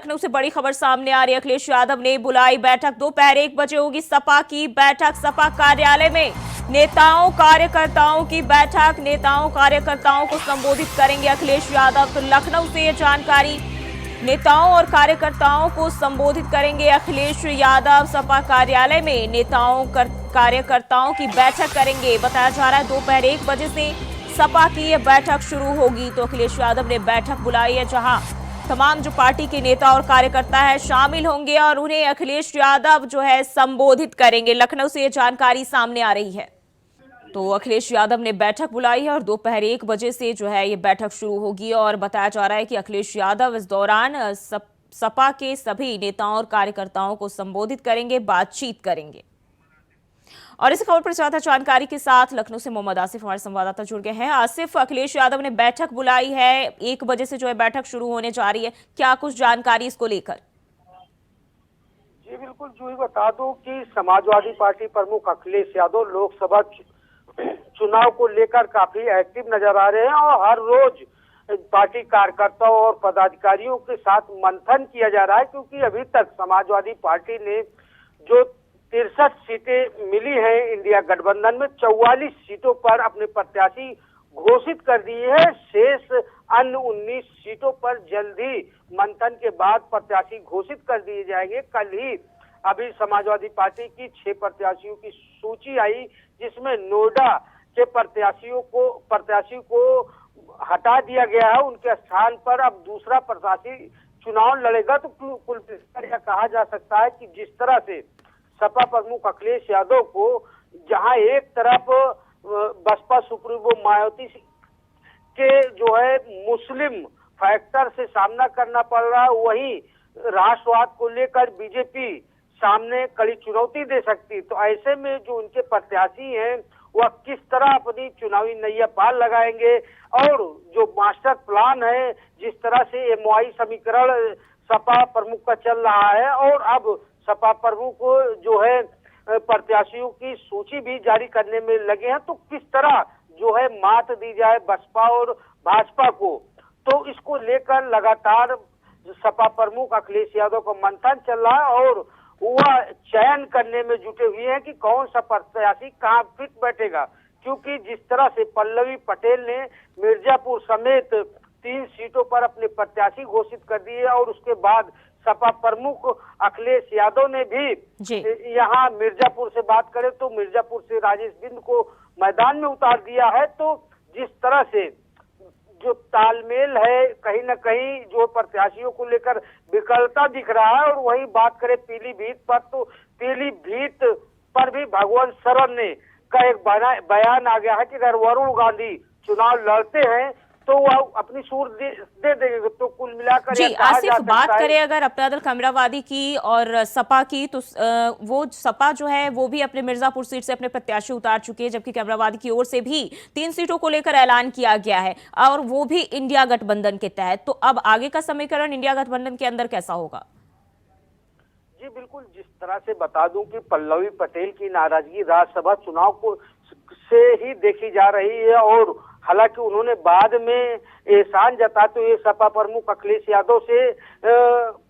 लखनऊ से बड़ी खबर सामने आ रही है। अखिलेश यादव ने बुलाई बैठक, दोपहर 1 बजे होगी सपा की बैठक। सपा कार्यालय में नेताओं कार्यकर्ताओं की बैठक, नेताओं कार्यकर्ताओं को संबोधित करेंगे अखिलेश यादव। तो लखनऊ से ये जानकारी, नेताओं और कार्यकर्ताओं को संबोधित करेंगे अखिलेश यादव। सपा कार्यालय में नेताओं कार्यकर्ताओं की बैठक करेंगे। बताया जा रहा है दोपहर 1 बजे से सपा की ये बैठक शुरू होगी। तो अखिलेश यादव ने बैठक बुलाई है, जहां तमाम जो पार्टी के नेता और कार्यकर्ता है शामिल होंगे और उन्हें अखिलेश यादव जो है संबोधित करेंगे। लखनऊ से ये जानकारी सामने आ रही है। तो अखिलेश यादव ने बैठक बुलाई है और दोपहर 1 बजे से जो है ये बैठक शुरू होगी। और बताया जा रहा है कि अखिलेश यादव इस दौरान सपा के सभी नेताओं और कार्यकर्ताओं को संबोधित करेंगे, बातचीत करेंगे। और इस खबर पर ज्यादा जानकारी के साथ लखनऊ से मोहम्मद आसिफ हमारे संवाददाता जुड़ गए हैं। आसिफ, अखिलेश यादव ने बैठक बुलाई है, 1 बजे से जो है बैठक शुरू होने जा रही है, क्या कुछ जानकारी इसको लेकर? जी बिल्कुल, जूही बता दूं कि समाजवादी पार्टी प्रमुख अखिलेश यादव लोकसभा चुनाव को लेकर काफी एक्टिव नजर आ रहे हैं और हर रोज पार्टी कार्यकर्ताओं और पदाधिकारियों के साथ मंथन किया जा रहा है, क्योंकि अभी तक समाजवादी पार्टी ने जो 63 सीटें मिली हैं इंडिया गठबंधन में, 44 सीटों पर अपने प्रत्याशी घोषित कर दिए हैं। शेष अन्य 19 सीटों पर जल्द ही मंथन के बाद प्रत्याशी घोषित कर दिए जाएंगे। कल ही अभी समाजवादी पार्टी की 6 प्रत्याशियों की सूची आई, जिसमें नोएडा के प्रत्याशी को हटा दिया गया है। उनके स्थान पर अब दूसरा प्रत्याशी चुनाव लड़ेगा। तो कुल मिलाकर यह कहा जा सकता है कि जिस तरह से सपा प्रमुख अखिलेश यादव को जहां एक तरफ बसपा सुप्रीमो मायावती के जो है मुस्लिम फैक्टर से सामना करना पड़ रहा है, वहीं राष्ट्रवाद को लेकर बीजेपी सामने कड़ी चुनौती दे सकती। तो ऐसे में जो उनके प्रत्याशी हैं वह किस तरह अपनी चुनावी नैया पार लगाएंगे और जो मास्टर प्लान है, जिस तरह से एमओआई समीकरण सपा प्रमुख का चल रहा है और अब सपा प्रमुख जो है प्रत्याशियों की सूची भी जारी करने में लगे हैं, तो किस तरह जो है मात दी जाए बसपा और भाजपा को, तो इसको लेकर लगातार सपा प्रमुख अखिलेश यादव का मंथन चल रहा है और वह चयन करने में जुटे हुए हैं कि कौन सा प्रत्याशी कहाँ फिट बैठेगा। क्योंकि जिस तरह से पल्लवी पटेल ने मिर्जापुर समेत 3 सीटों पर अपने प्रत्याशी घोषित कर दिए और उसके बाद सपा प्रमुख अखिलेश यादव ने भी यहाँ मिर्जापुर से बात करें तो मिर्जापुर से राजेश बिंद को मैदान में उतार दिया है। तो जिस तरह से जो तालमेल है कहीं न कहीं जो प्रत्याशियों को लेकर विकलता दिख रहा है। और वही बात करें पीलीभीत पर, तो पीलीभीत पर भी भगवंत शरण ने का एक बयान आ गया है कि अगर वरुण गांधी चुनाव लड़ते हैं तो वह अपनी सूर दे देंगे। तो कुल मिलाकर जी आसिफ, बात करें अगर अपना दल खैबराबादी की और सपा की, तो वो सपा जो है वो भी अपने मिर्जापुर सीट से अपने प्रत्याशी उतार चुकी है, जबकि खैबराबादी की ओर से भी 3 सीटों को लेकर ऐलान किया गया है और वो भी इंडिया गठबंधन के तहत। तो अब आगे का समीकरण इंडिया गठबंधन के अंदर कैसा होगा? जी बिल्कुल, जिस तरह से बता दूं कि पल्लवी पटेल की नाराजगी राज्यसभा चुनाव को से ही देखी जा रही है और हालांकि उन्होंने बाद में एहसान जताते हुए सपा प्रमुख अखिलेश यादव से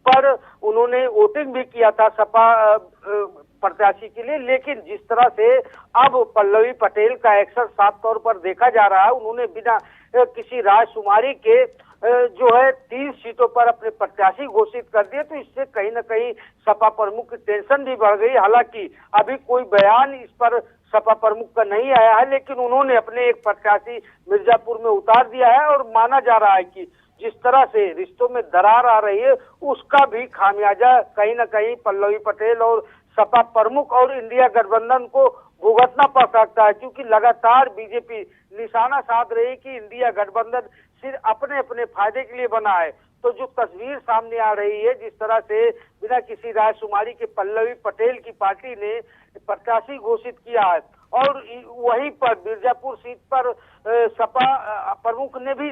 पर उन्होंने वोटिंग भी किया था सपा प्रत्याशी के लिए। लेकिन जिस तरह से अब पल्लवी पटेल का एक्शन साफ तौर पर देखा जा रहा है, उन्होंने बिना किसी राजकुमारी के जो है 3 सीटों पर अपने प्रत्याशी घोषित कर दिए। तो इससे कहीं न कहीं सपा प्रमुख की टेंशन भी बढ़ गई। हालांकि अभी कोई बयान इस पर सपा प्रमुख का नहीं आया है, लेकिन उन्होंने अपने एक प्रत्याशी मिर्जापुर में उतार दिया है और माना जा रहा है कि जिस तरह से रिश्तों में दरार आ रही है उसका भी खामियाजा कहीं न कहीं पल्लवी पटेल और सपा प्रमुख और इंडिया गठबंधन को भुगतना पड़ सकता है। क्योंकि लगातार बीजेपी निशाना साध रही है कि इंडिया गठबंधन सिर्फ अपने अपने फायदे के लिए बना है। तो जो तस्वीर सामने आ रही है, जिस तरह से बिना किसी राजकुमारी के पल्लवी पटेल की पार्टी ने प्रत्याशी घोषित किया है और वहीं पर मिर्जापुर सीट पर सपा प्रमुख ने भी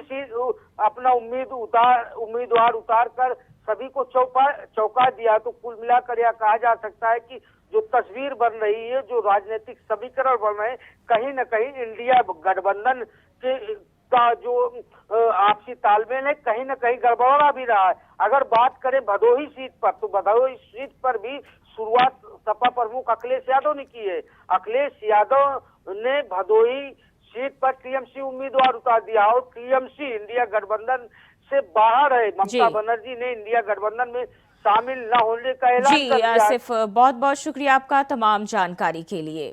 अपना उम्मीदवार उतार कर सभी को चौंका दिया। तो कुल मिलाकर यह कहा जा सकता है कि जो तस्वीर बन रही है, जो राजनीतिक समीकरण बन रहे हैं, कहीं न कहीं इंडिया गठबंधन का जो आपसी तालमेल है कहीं न कहीं गड़बड़ा भी रहा है। अगर बात करें भदोही सीट पर, तो भदोही सीट पर भी शुरुआत सपा प्रमुख अखिलेश यादव ने की है। अखिलेश यादव ने भदोही सीट पर टीएमसी उम्मीदवार उतार दिया और टीएमसी इंडिया गठबंधन से बाहर है। ममता बनर्जी ने इंडिया गठबंधन में शामिल न होने का ऐलान कर दिया। आसिफ, बहुत बहुत शुक्रिया आपका तमाम जानकारी के लिए।